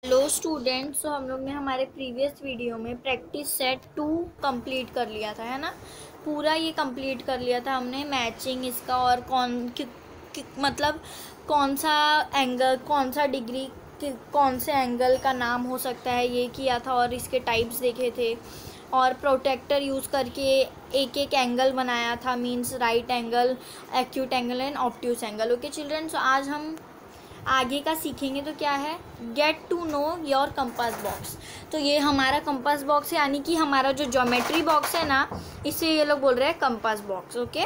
Hello students, तो हम लोग ने हमारे प्रीवियस वीडियो में प्रैक्टिस सेट 2 कंप्लीट कर लिया था, है ना। पूरा ये कंप्लीट कर लिया था हमने, मैचिंग इसका और मतलब कौन सा एंगल, कौन सा डिग्री, कौन से एंगल का नाम हो सकता है, ये किया था और इसके टाइप्स देखे थे और प्रोटेक्टर यूज़ करके एक एक एंगल बनाया था, means right angle, acute angle and obtuse angle. Okay children, so आज हम आगे का सीखेंगे। तो क्या है, get to know your compass box. तो ये हमारा कंपास बॉक्स है, यानी कि हमारा जो ज्योमेट्री बॉक्स है ना, इसे ये लोग बोल रहे हैं कंपास बॉक्स। ओके,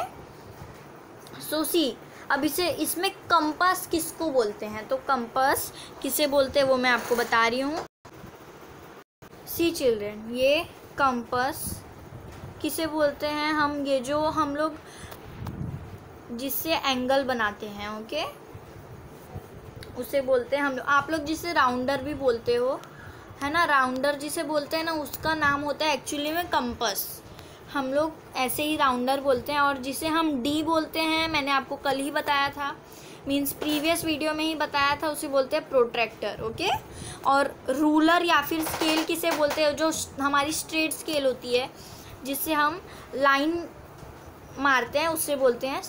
सो सी, अब इसमें कंपास किसको बोलते हैं, तो कंपास किसे बोलते हैं वो मैं आपको बता रही हूँ। सी चिल्ड्रन, ये कंपास किसे बोलते हैं, ये जो हम लोग जिससे एंगल बनाते हैं, ओके, उसे बोलते हैं हम लोग। आप लोग जिसे राउंडर भी बोलते हो, है ना, राउंडर जिसे बोलते हैं ना, उसका नाम होता है एक्चुअली में कंपास। हम लोग ऐसे ही राउंडर बोलते हैं। और जिसे हम डी बोलते हैं, मैंने आपको कल ही बताया था, मींस प्रीवियस वीडियो में ही बताया था, उसे बोलते हैं प्रोट्रैक्टर। ओके, और रूलर या फिर स्केल किसे बोलते हैं, जो हमारी स्ट्रेट स्केल होती है जिससे हम लाइन मारते हैं, उससे बोलते हैं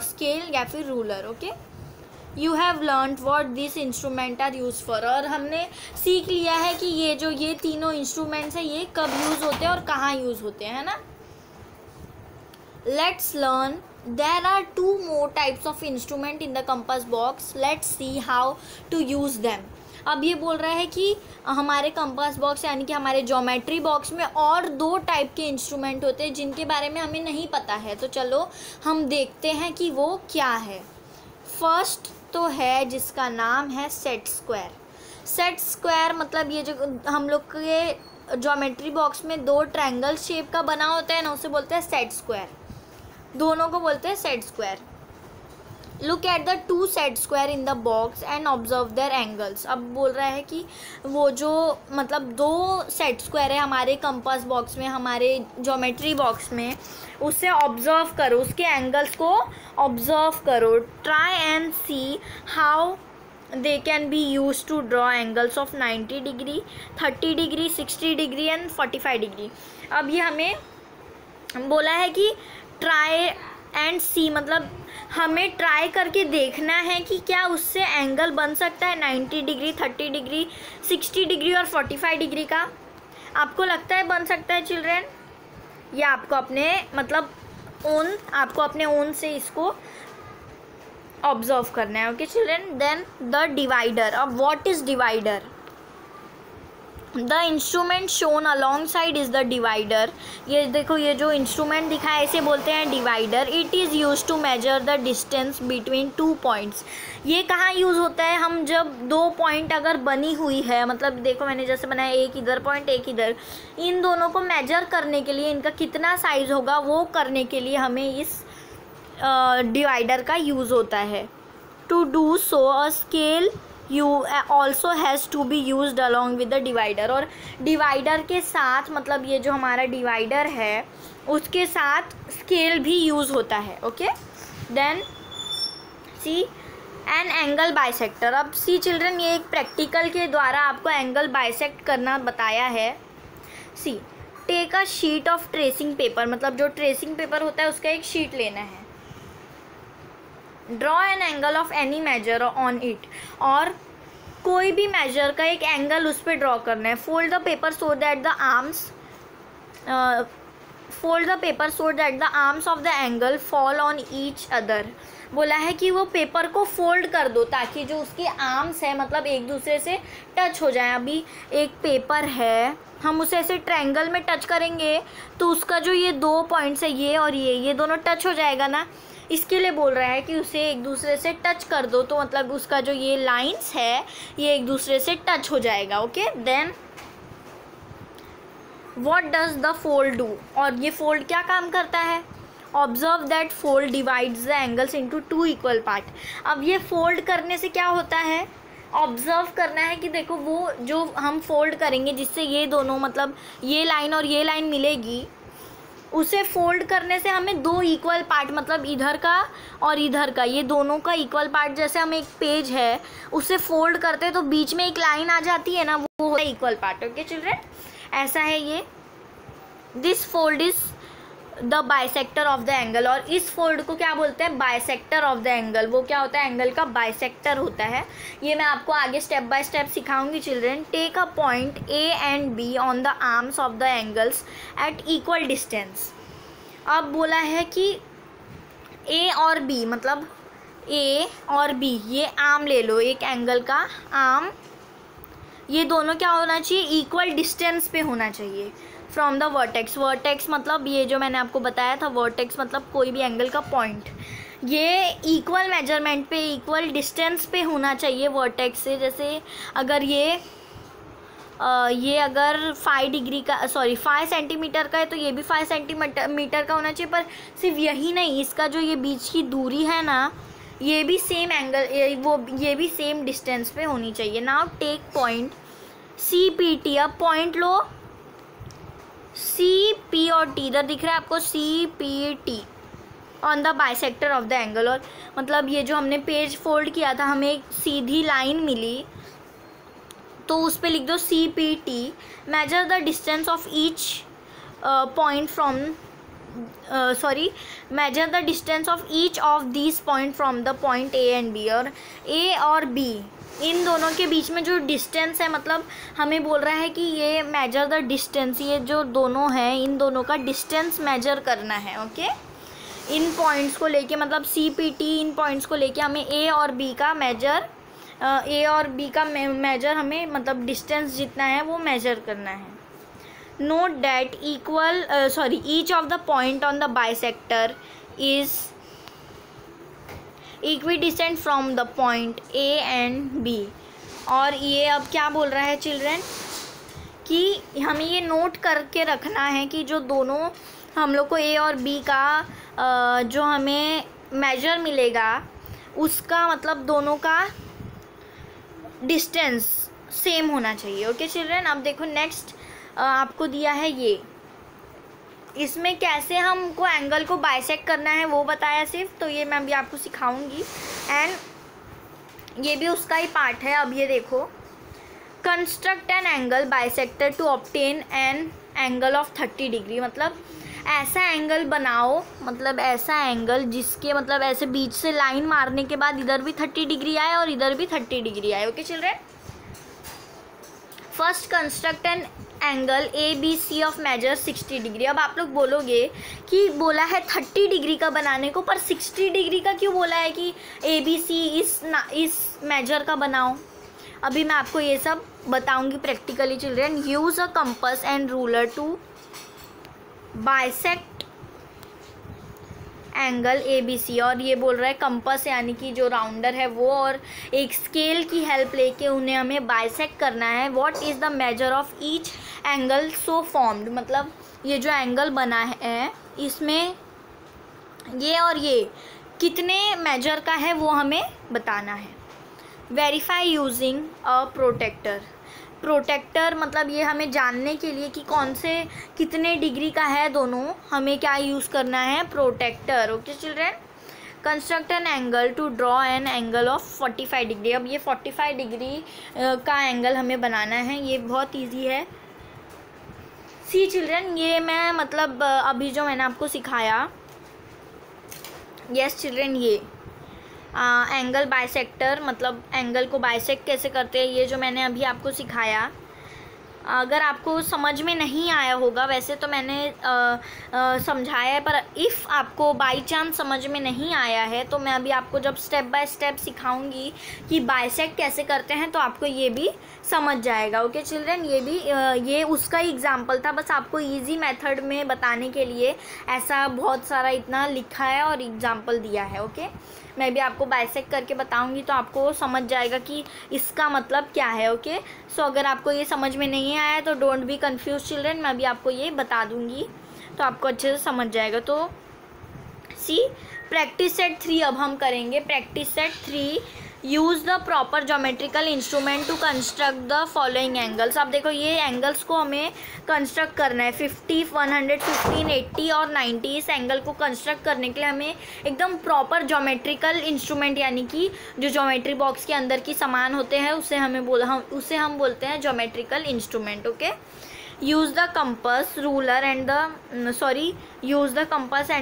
स्केल या फिर ruler. Okay, you have learn what this instrument are use for. और हमने सीख लिया है कि ये तीनों इंस्ट्रूमेंट्स हैं, ये कब यूज़ होते हैं और कहाँ यूज़ होते हैं, है ना। Let's learn, there are 2 more types of instrument in the compass box, let's see how to use them. अब ये बोल रहा है कि हमारे कंपास बॉक्स यानी कि हमारे ज्योमेट्री बॉक्स में और 2 टाइप के इंस्ट्रूमेंट होते हैं जिनके बारे में हमें नहीं पता है। तो चलो हम देखते हैं कि वो क्या है। फर्स्ट तो है जिसका नाम है सेट स्क्वायर। सेट स्क्वायर मतलब ये जो हम लोग के ज्योमेट्री बॉक्स में 2 ट्रायंगल शेप का बना होता है ना, उसे बोलते हैं सेट स्क्वायर। दोनों को बोलते हैं set square. Look at the 2 set square in the box and observe their angles. अब बोल रहा है कि वो जो मतलब 2 सेट स्क्वायर है हमारे कंपास बॉक्स में, हमारे ज्योमेट्री बॉक्स में, उसे ऑब्जर्व करो, उसके एंगल्स को ऑब्जर्व करो। Try and see how they can be use to draw angles of 90 degree, 30 degree, 60 degree and 45 degree. अब ये हमें बोला है कि ट्राई एंड सी, मतलब हमें ट्राई करके देखना है कि क्या उससे एंगल बन सकता है 90 डिग्री, 30 डिग्री, 60 डिग्री और 45 डिग्री का। आपको लगता है बन सकता है चिल्ड्रेन, या आपको अपने ओन से इसको ऑब्जर्व करना है। Okay children, then the divider. अब what is divider? The instrument shown alongside is the divider. ये देखो, ये जो इंस्ट्रूमेंट दिखा है इसे बोलते हैं divider. It is use to measure the distance between 2 points. ये कहाँ यूज़ होता है, हम जब 2 पॉइंट अगर बनी हुई है, मतलब देखो मैंने जैसे बनाया, एक इधर पॉइंट एक इधर, इन दोनों को मेजर करने के लिए, इनका कितना साइज़ होगा वो करने के लिए हमें इस डिवाइडर का यूज़ होता है। To do so a scale you also has to be used along with the divider. और डिवाइडर के साथ, मतलब ये जो हमारा डिवाइडर है उसके साथ स्केल भी यूज़ होता है। Okay, then see an angle bisector. अब सी चिल्ड्रन, ये एक प्रैक्टिकल के द्वारा आपको एंगल बाइसेक्ट करना बताया है। See, take a sheet of tracing paper, मतलब जो ट्रेसिंग पेपर होता है उसका एक शीट लेना है। Draw an angle of any major on it, और कोई भी मेजर का एक एंगल उस पर ड्रॉ करना है। Fold the paper so that the arms of the angle fall on each other. बोला है कि वो पेपर को फोल्ड कर दो ताकि जो उसके आर्म्स है, मतलब एक दूसरे से टच हो जाए। अभी एक पेपर है, हम उसे ऐसे ट्रायंगल में टच करेंगे तो उसका जो ये 2 पॉइंट्स है, ये और ये दोनों टच हो जाएगा ना। इसके लिए बोल रहा है कि उसे एक दूसरे से टच कर दो, तो मतलब उसका जो ये लाइंस है ये एक दूसरे से टच हो जाएगा। Okay, then what does the fold do, और ये फोल्ड क्या काम करता है? Observe that fold divides the angles into 2 equal part. अब ये फोल्ड करने से क्या होता है, ऑब्जर्व करना है कि देखो वो जो हम फोल्ड करेंगे जिससे ये दोनों, मतलब ये लाइन और ये लाइन मिलेगी, उसे फोल्ड करने से हमें दो इक्वल पार्ट, मतलब इधर का और इधर का, ये दोनों का इक्वल पार्ट, जैसे हम एक पेज है उसे फोल्ड करते हैं तो बीच में एक लाइन आ जाती है ना, वो होता है इक्वल पार्ट। ओके चिल्ड्रन, ऐसा है ये। This fold is the bisector of the angle, और इस फोल्ड को क्या बोलते हैं, बाइसेक्टर ऑफ द एंगल। वो क्या होता है, एंगल का बाइसेक्टर होता है। ये मैं आपको आगे स्टेप बाय स्टेप सिखाऊंगी children. Take a point A and B on the arms of the angles at equal distance. अब बोला है कि ए और बी, मतलब ए और बी, ये आर्म ले लो, एक एंगल का आर्म, ये दोनों क्या होना चाहिए, इक्वल डिस्टेंस पे होना चाहिए फ्रॉम द वर्टेक्स। वर्टेक्स मतलब ये जो मैंने आपको बताया था, वर्टेक्स मतलब कोई भी एंगल का पॉइंट, ये इक्वल मेजरमेंट पे, इक्वल डिस्टेंस पे होना चाहिए वर्टेक्स से। जैसे अगर ये अगर 5 डिग्री का, सॉरी 5 सेंटीमीटर का है तो ये भी 5 सेंटीमीटर का होना चाहिए। पर सिर्फ यही नहीं, इसका जो ये बीच की दूरी है ना, ये भी सेम एंगल, ये भी सेम डिस्टेंस पे होनी चाहिए। Now take point C P T. अब पॉइंट लो सी पी और टी, इधर दिख रहा है आपको C P T on the bisector of the angle. और मतलब ये जो हमने पेज फोल्ड किया था, हमें एक सीधी लाइन मिली, तो उस पर लिख दो C P T. Measure the distance of each point from measure the distance of each of these point from the point A and B। और A और B इन दोनों के बीच में जो डिस्टेंस है, मतलब हमें बोल रहा है कि ये मेजर द डिस्टेंस, ये जो दोनों हैं इन दोनों का डिस्टेंस मेजर करना है। ओके, इन पॉइंट्स को लेके, मतलब सी पी टी, इन पॉइंट्स को लेके हमें ए और बी का मेजर, हमें मतलब डिस्टेंस जितना है वो मेजर करना है। Note that each of the point on the bisector is equidistant from the point A and B। और ये अब क्या बोल रहा है चिल्ड्रन, कि हमें ये नोट करके रखना है कि जो दोनों हम लोग को A और B का जो हमें मेजर मिलेगा, उसका मतलब दोनों का डिस्टेंस सेम होना चाहिए। ओके चिल्ड्रन, अब देखो नेक्स्ट आपको दिया है ये, इसमें कैसे हमको एंगल को बाइसेक्ट करना है वो बताया सिर्फ, तो ये मैं भी आपको सिखाऊंगी, एंड ये भी उसका ही पार्ट है। अब ये देखो, construct an angle bisector to obtain an angle of 30 degree. मतलब ऐसा एंगल बनाओ, मतलब ऐसा एंगल जिसके मतलब ऐसे बीच से लाइन मारने के बाद इधर भी 30 डिग्री आए और इधर भी 30 डिग्री आए। Okay children, first construct an angle A B C of measure 60 degree. अब आप लोग बोलोगे कि बोला है 30 डिग्री का बनाने को, पर 60 डिग्री का क्यों बोला है कि ए बी सी इस मेजर का बनाओ। अभी मैं आपको ये सब बताऊंगी practically children. Use a compass and ruler to bisect angle A B C. और ये बोल रहा है कंपास यानी कि जो राउंडर है वो, और एक स्केल की हेल्प लेके उन्हें हमें बाइसेक्ट करना है। What is the measure of each angle so formed. मतलब ये जो एंगल बना है इसमें ये और ये कितने मेजर का है वो हमें बताना है। Verify using a protractor. Protractor मतलब ये हमें जानने के लिए कि कौन से कितने डिग्री का है दोनों, हमें क्या यूज़ करना है, protractor. Okay children, construct an angle to draw an angle of 45 degree. अब ये 45 डिग्री का एंगल हमें बनाना है, ये बहुत इजी है। सी चिल्ड्रन, ये मैं मतलब अभी जो मैंने आपको सिखाया, यस चिल्ड्रन, ये एंगल बाइसेक्टर, मतलब एंगल को बाइसेक्ट कैसे करते हैं, ये जो मैंने अभी आपको सिखाया, अगर आपको समझ में नहीं आया होगा, वैसे तो मैंने समझाया है, पर इफ़ आपको बाई चांस समझ में नहीं आया है तो मैं अभी आपको जब स्टेप बाय स्टेप सिखाऊंगी कि बाइसेक्ट कैसे करते हैं तो आपको ये भी समझ जाएगा। ओके चिल्ड्रन, ये भी ये उसका ही एग्जाम्पल था, बस आपको इजी मेथड में बताने के लिए ऐसा बहुत सारा इतना लिखा है और एग्जाम्पल दिया है। ओके, मैं भी आपको बाइसेक्ट करके बताऊंगी तो आपको समझ जाएगा कि इसका मतलब क्या है। ओके, सो अगर आपको ये समझ में नहीं आया तो डोंट बी कंफ्यूज चिल्ड्रन, मैं भी आपको ये बता दूंगी तो आपको अच्छे से समझ जाएगा। तो सी प्रैक्टिस सेट 3 अब हम करेंगे। Practice set 3 use the proper geometrical instrument to construct the following angles. अब देखो ये एंगल्स को हमें कंस्ट्रक्ट करना है 50, 115, 80 और 90। इस एंगल को कंस्ट्रक्ट करने के लिए हमें एकदम प्रॉपर जोमेट्रिकल इंस्ट्रूमेंट यानी कि जो ज्योमेट्री बॉक्स के अंदर की सामान होते हैं उसे हम बोलते हैं geometrical instrument. Okay, use the compass ruler and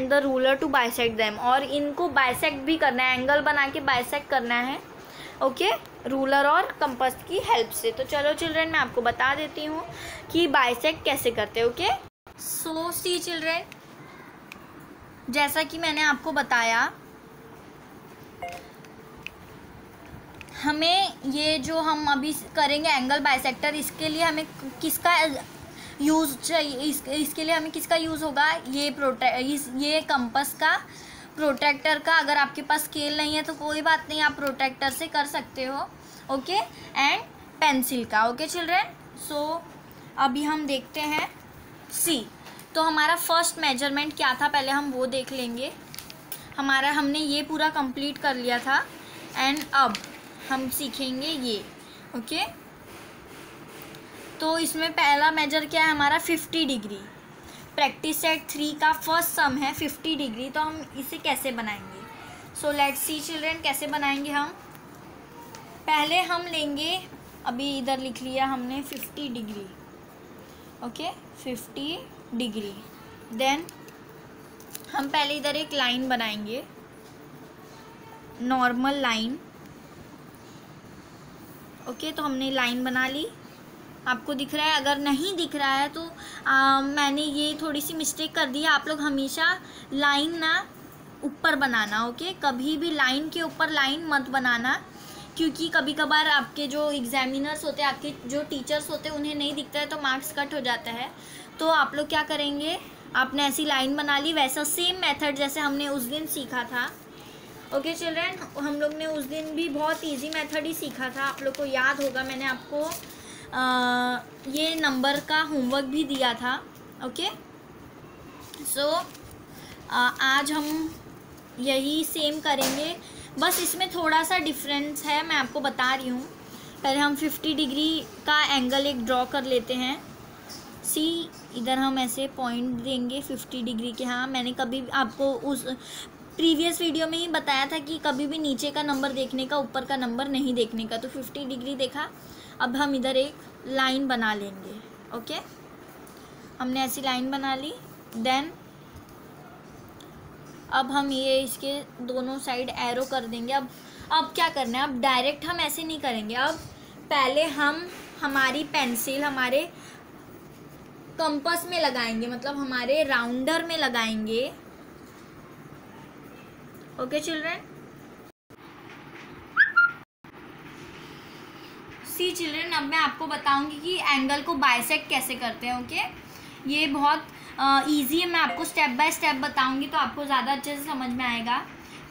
the ruler to bisect them. और इनको बाइसेक्ट भी करना है, एंगल बना के बाइसेक्ट करना है। ओके, रूलर और कंपास की हेल्प से। तो चलो चिल्ड्रन, मैं आपको बता देती हूँ कि बाइसेक्ट कैसे करते हैं। ओके, सो सी चिल्ड्रन, जैसा कि मैंने आपको बताया, हमें ये जो हम अभी करेंगे एंगल बाइसेक्टर, इसके लिए हमें किसका यूज़ चाहिए? इसके लिए हमें किसका यूज़ होगा? ये कंपास का, प्रोट्रैक्टर का। अगर आपके पास स्केल नहीं है तो कोई बात नहीं, आप प्रोट्रैक्टर से कर सकते हो। ओके, एंड पेंसिल का। ओके चिल्ड्रन, सो अभी हम देखते हैं सी। तो हमारा फर्स्ट मेजरमेंट क्या था पहले हम वो देख लेंगे। हमने ये पूरा कंप्लीट कर लिया था एंड अब हम सीखेंगे ये। ओके, तो इसमें पहला मेजर क्या है हमारा? 50 डिग्री। प्रैक्टिस सेट 3 का फर्स्ट सम है 50 डिग्री। तो हम इसे कैसे बनाएंगे? सो लेट्स सी चिल्ड्रन, कैसे बनाएंगे हम। पहले हम लेंगे, अभी इधर लिख लिया हमने 50 डिग्री। Okay, 50 degree. देन हम पहले इधर एक लाइन बनाएंगे, नॉर्मल लाइन। ओके, तो हमने लाइन बना ली। आपको दिख रहा है? अगर नहीं दिख रहा है तो मैंने ये थोड़ी सी मिस्टेक कर दी है। आप लोग हमेशा लाइन ना ऊपर बनाना। ओके, कभी भी लाइन के ऊपर लाइन मत बनाना, क्योंकि कभी कभार आपके जो एग्जामिनर्स होते हैं, आपके जो टीचर्स होते हैं, उन्हें नहीं दिखता है तो मार्क्स कट हो जाता है। तो आप लोग क्या करेंगे, आपने ऐसी लाइन बना ली, वैसा सेम मेथड जैसे हमने उस दिन सीखा था। ओके चिल्ड्रन, हम लोग ने उस दिन भी बहुत इजी मेथड ही सीखा था, आप लोग को याद होगा। मैंने आपको ये नंबर का होमवर्क भी दिया था। ओके, सो आज हम यही सेम करेंगे, बस इसमें थोड़ा सा डिफरेंस है, मैं आपको बता रही हूँ। पहले हम 50 डिग्री का एंगल एक ड्रॉ कर लेते हैं। सी, इधर हम ऐसे पॉइंट देंगे 50 डिग्री के। हाँ, मैंने कभी आपको उस प्रीवियस वीडियो में ही बताया था कि कभी भी नीचे का नंबर देखने का, ऊपर का नंबर नहीं देखने का। तो 50 डिग्री देखा। अब हम इधर एक लाइन बना लेंगे। ओके, हमने ऐसी लाइन बना ली। देन अब हम ये इसके दोनों साइड एरो कर देंगे। अब क्या करना है, अब डायरेक्ट हम ऐसे नहीं करेंगे। अब पहले हम हमारी पेंसिल हमारे कंपास में लगाएंगे, मतलब हमारे राउंडर में लगाएंगे। ओके चिल्ड्रन, सी चिल्ड्रन, अब मैं आपको बताऊंगी कि एंगल को बाइसेक्ट कैसे करते हैं। ओके, ये बहुत इजी है, मैं आपको स्टेप बाय स्टेप बताऊंगी तो आपको ज़्यादा अच्छे से समझ में आएगा।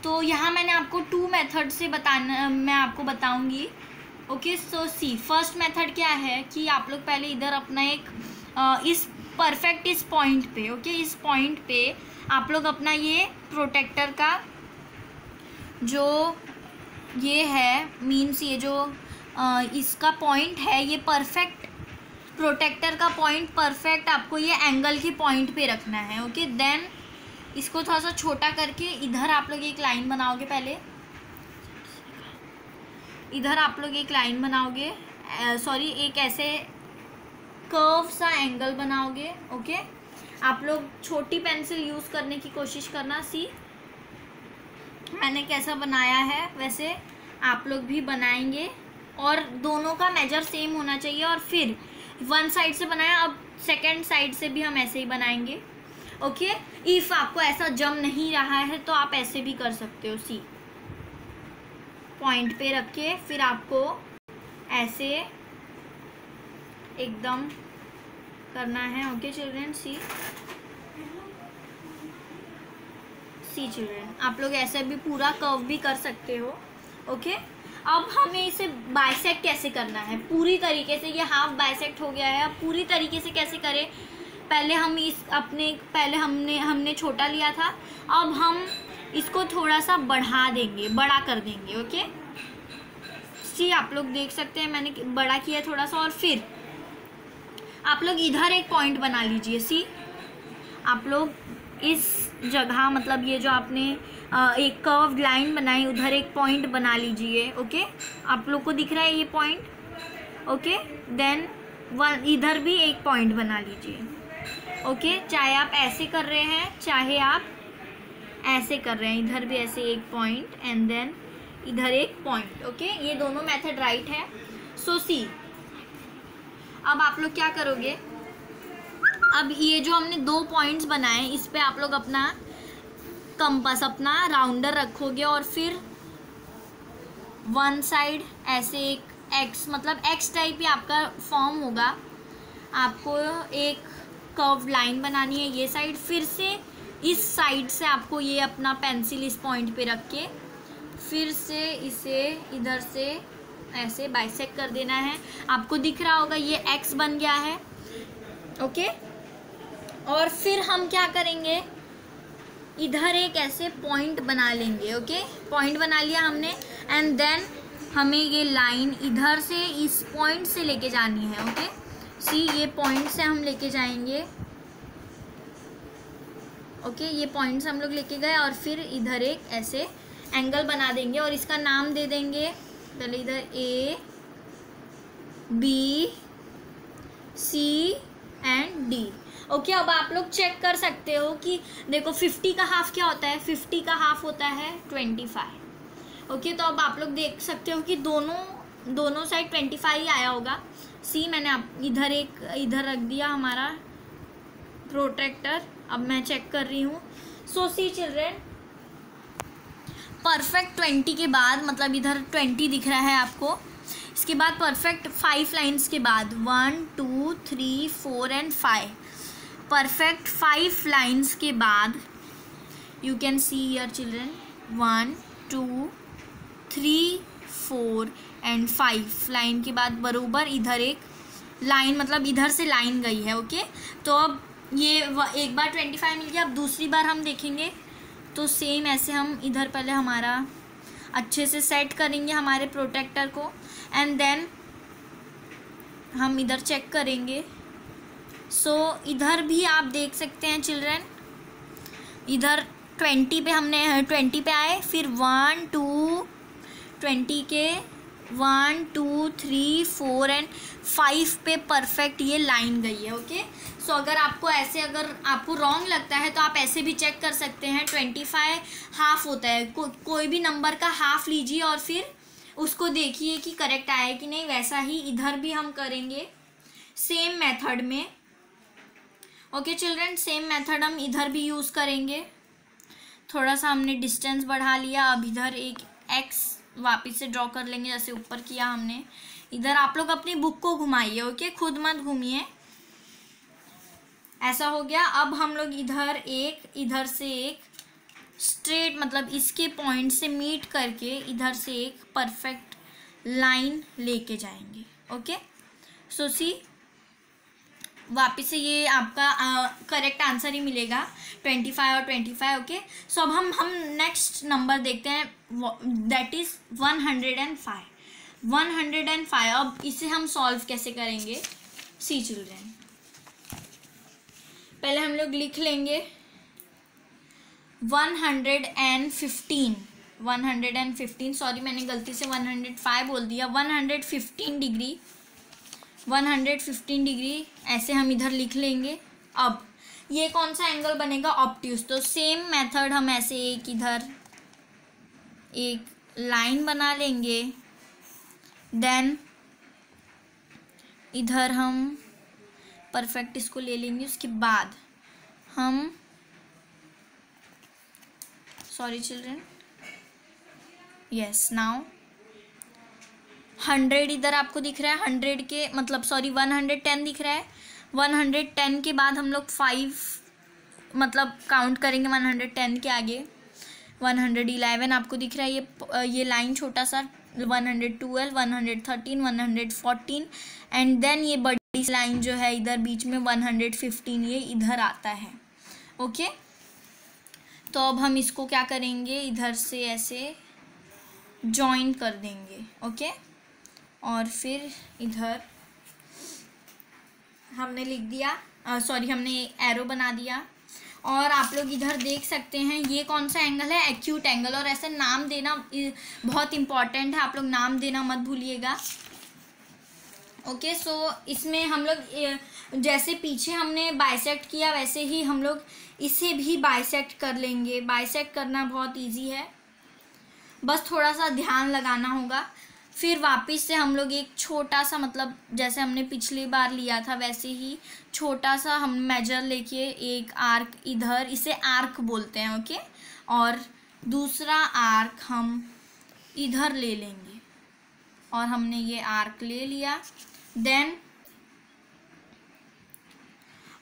तो यहाँ मैंने आपको 2 मेथड से मैं आपको बताऊंगी। ओके, सो सी, फर्स्ट मेथड क्या है कि आप लोग पहले इधर अपना एक इस पॉइंट पे, ओके, इस पॉइंट पे आप लोग अपना ये प्रोटेक्टर का जो ये है, मीन्स ये जो इसका पॉइंट है, ये परफेक्ट प्रोटेक्टर का पॉइंट परफेक्ट आपको ये एंगल के पॉइंट पे रखना है। ओके, देन इसको थोड़ा सा छोटा करके इधर आप लोग एक लाइन बनाओगे। पहले इधर आप लोग एक लाइन बनाओगे, एक ऐसे कर्व सा एंगल बनाओगे। ओके, आप लोग छोटी पेंसिल यूज़ करने की कोशिश करना। सी, मैंने कैसा बनाया है वैसे आप लोग भी बनाएंगे, और दोनों का मेजर सेम होना चाहिए। और फिर वन साइड से बनाया, अब सेकंड साइड से भी हम ऐसे ही बनाएंगे। ओके, इफ़ आपको ऐसा जम नहीं रहा है तो आप ऐसे भी कर सकते हो। सी, पॉइंट पे रख के फिर आपको ऐसे एकदम करना है। ओके चिल्ड्रन, सी चिल्ड्रन, आप लोग ऐसे भी पूरा कर्व भी कर सकते हो। ओके, अब हमें इसे बाइसेक्ट कैसे करना है पूरी तरीके से। ये हाफ बाइसेक्ट हो गया है, अब पूरी तरीके से कैसे करें। पहले हमने छोटा लिया था, अब हम इसको थोड़ा सा बड़ा कर देंगे। ओके, सी आप लोग देख सकते हैं मैंने बड़ा किया थोड़ा सा, और फिर आप लोग इधर एक पॉइंट बना लीजिए। सी आप लोग इस जगह मतलब ये जो आपने एक कर्व्ड लाइन बनाई उधर एक पॉइंट बना लीजिए। ओके, आप लोग को दिख रहा है ये पॉइंट? ओके, देन इधर भी एक पॉइंट बना लीजिए। ओके, चाहे आप ऐसे कर रहे हैं चाहे आप ऐसे कर रहे हैं, इधर भी ऐसे एक पॉइंट एंड देन इधर एक पॉइंट। ओके, ये दोनों मेथड राइट है। सो सी अब आप लोग क्या करोगे, अब ये जो हमने 2 पॉइंट्स बनाए इस पे आप लोग अपना कंपास, अपना राउंडर रखोगे और फिर वन साइड ऐसे एक एक्स, मतलब एक्स टाइप ही आपका फॉर्म होगा। आपको एक कर्व लाइन बनानी है ये साइड, फिर से इस साइड से आपको ये अपना पेंसिल इस पॉइंट पे रख के फिर से इसे इधर से ऐसे बाइसेक्ट कर देना है। आपको दिख रहा होगा ये एक्स बन गया है। ओके, और फिर हम क्या करेंगे, इधर एक ऐसे पॉइंट बना लेंगे। ओके, पॉइंट बना लिया हमने एंड देन हमें ये लाइन इधर से इस पॉइंट से लेके जानी है। ओके, सी ये पॉइंट से हम लेके जाएंगे। ओके, ये पॉइंट्स हम लोग लेके गए और फिर इधर एक ऐसे एंगल बना देंगे और इसका नाम दे देंगे पहले इधर A B C and D। Okay, अब आप लोग चेक कर सकते हो कि देखो 50 का हाफ क्या होता है, 50 का हाफ होता है 25। ओके, तो अब आप लोग देख सकते हो कि दोनों साइड 25 ही आया होगा। सी मैंने आप इधर रख दिया हमारा प्रोट्रैक्टर। अब मैं चेक कर रही हूँ। सो सी चिल्ड्रेन, परफेक्ट 20 के बाद मतलब इधर 20 दिख रहा है आपको, इसके बाद परफेक्ट 5 लाइन्स के बाद 1 2 3 4 एंड 5, परफेक्ट 5 लाइन्स के बाद you can see here children 1 2 3 4 and 5 line के बाद बरोबर इधर एक लाइन, मतलब इधर से लाइन गई है। ओके, तो अब ये एक बार 25 मिल गया। अब दूसरी बार हम देखेंगे तो सेम ऐसे हम इधर पहले हमारा अच्छे से सेट करेंगे हमारे प्रोटेक्टर को एंड देन हम इधर चेक करेंगे। सो इधर भी आप देख सकते हैं चिल्ड्रन, इधर 20 पे हमने 20 पे आए, फिर 1 2 20 के 1 2 3 4 एंड 5 पे परफेक्ट ये लाइन गई है। ओके, सो अगर आपको ऐसे अगर आपको रॉन्ग लगता है तो आप ऐसे भी चेक कर सकते हैं। 25 हाफ होता है, कोई भी नंबर का हाफ लीजिए और फिर उसको देखिए कि करेक्ट आया कि नहीं। वैसा ही इधर भी हम करेंगे सेम मेथड में। ओके चिल्ड्रन, सेम मेथड हम इधर भी यूज़ करेंगे। थोड़ा सा हमने डिस्टेंस बढ़ा लिया, अब इधर एक एक्स वापस से ड्रॉ कर लेंगे जैसे ऊपर किया हमने। इधर आप लोग अपनी बुक को घुमाइए। ओके, खुद मत घूमिए। ऐसा हो गया। अब हम लोग इधर से एक स्ट्रेट मतलब इसके पॉइंट से मीट करके इधर से एक परफेक्ट लाइन लेके जाएंगे। ओके, सो सी वापस से ये आपका करेक्ट आंसर ही मिलेगा 25 और 25। ओके, सो अब हम नेक्स्ट नंबर देखते हैं, दैट इज़ 105। 105 अब इसे हम सॉल्व कैसे करेंगे। सी चिल्ड्रन, पहले हम लोग लिख लेंगे 115, सॉरी मैंने गलती से 105 बोल दिया। 115 डिग्री ऐसे हम इधर लिख लेंगे। अब ये कौन सा एंगल बनेगा, ऑब्ट्यूज। तो सेम मेथड हम ऐसे इधर एक लाइन बना लेंगे, देन इधर हम परफेक्ट इसको ले लेंगे। उसके बाद हम सॉरी चिल्ड्रन, यस नाउ 100 इधर आपको दिख रहा है, 100 के मतलब सॉरी 110 दिख रहा है। 110 के बाद हम लोग 5 मतलब काउंट करेंगे 110 के आगे। 111 आपको दिख रहा है, ये लाइन छोटा सा 112, 113, 114 एंड देन ये बड़ी लाइन जो है इधर बीच में 115 ये इधर आता है। ओके, तो अब हम इसको क्या करेंगे, इधर से ऐसे जॉइन कर देंगे। ओके, और फिर इधर हमने लिख दिया, हमने एरो बना दिया। और आप लोग इधर देख सकते हैं ये कौन सा एंगल है, एक्यूट एंगल। और ऐसे नाम देना बहुत इम्पॉर्टेंट है, आप लोग नाम देना मत भूलिएगा। ओके, सो इसमें हम लोग जैसे पीछे हमने बाइसेक्ट किया वैसे ही हम लोग इसे भी बाइसेक्ट कर लेंगे। बाइसेक्ट करना बहुत इजी है, बस थोड़ा सा ध्यान लगाना होगा। फिर वापस से हम लोग एक छोटा सा, मतलब जैसे हमने पिछली बार लिया था वैसे ही छोटा सा हम मेजर लेके एक आर्क इधर, इसे आर्क बोलते हैं। ओके, और दूसरा आर्क हम इधर ले लेंगे और हमने ये आर्क ले लिया। देन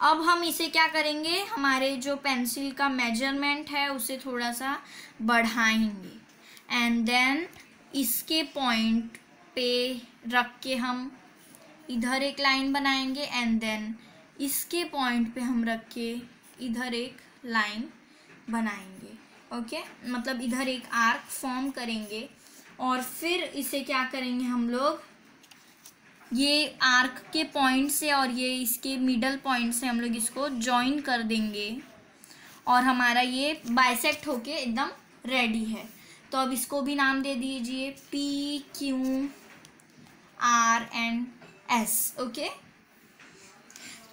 अब हम इसे क्या करेंगे, हमारे जो पेंसिल का मेजरमेंट है उसे थोड़ा सा बढ़ाएंगे एंड देन इसके पॉइंट पे रख के हम इधर एक लाइन बनाएंगे एंड देन इसके पॉइंट पे हम रख के इधर एक लाइन बनाएंगे। ओके, मतलब इधर एक आर्क फॉर्म करेंगे और फिर इसे क्या करेंगे हम लोग, ये आर्क के पॉइंट से और ये इसके मिडल पॉइंट से हम लोग इसको जॉइन कर देंगे और हमारा ये बाइसेक्ट होके एकदम रेडी है। तो अब इसको भी नाम दे दीजिए PQRS। ओके,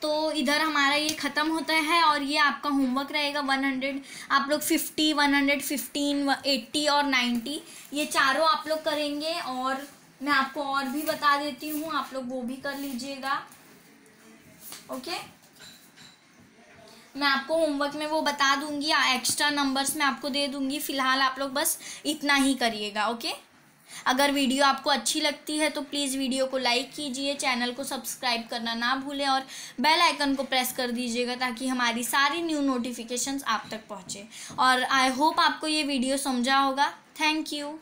तो इधर हमारा ये ख़त्म होता है और ये आपका होमवर्क रहेगा 100। आप लोग 50, 115, 80 और 90 ये चारों आप लोग करेंगे। और मैं आपको और भी बता देती हूँ, आप लोग वो भी कर लीजिएगा। ओके, मैं आपको होमवर्क में वो बता दूंगी, एक्स्ट्रा नंबर्स मैं आपको दे दूंगी। फ़िलहाल आप लोग बस इतना ही करिएगा। ओके, अगर वीडियो आपको अच्छी लगती है तो प्लीज़ वीडियो को लाइक कीजिए, चैनल को सब्सक्राइब करना ना भूलें और बेल आइकन को प्रेस कर दीजिएगा ताकि हमारी सारी न्यू नोटिफिकेशंस आप तक पहुँचे। और आई होप आपको ये वीडियो समझा होगा। Thank you.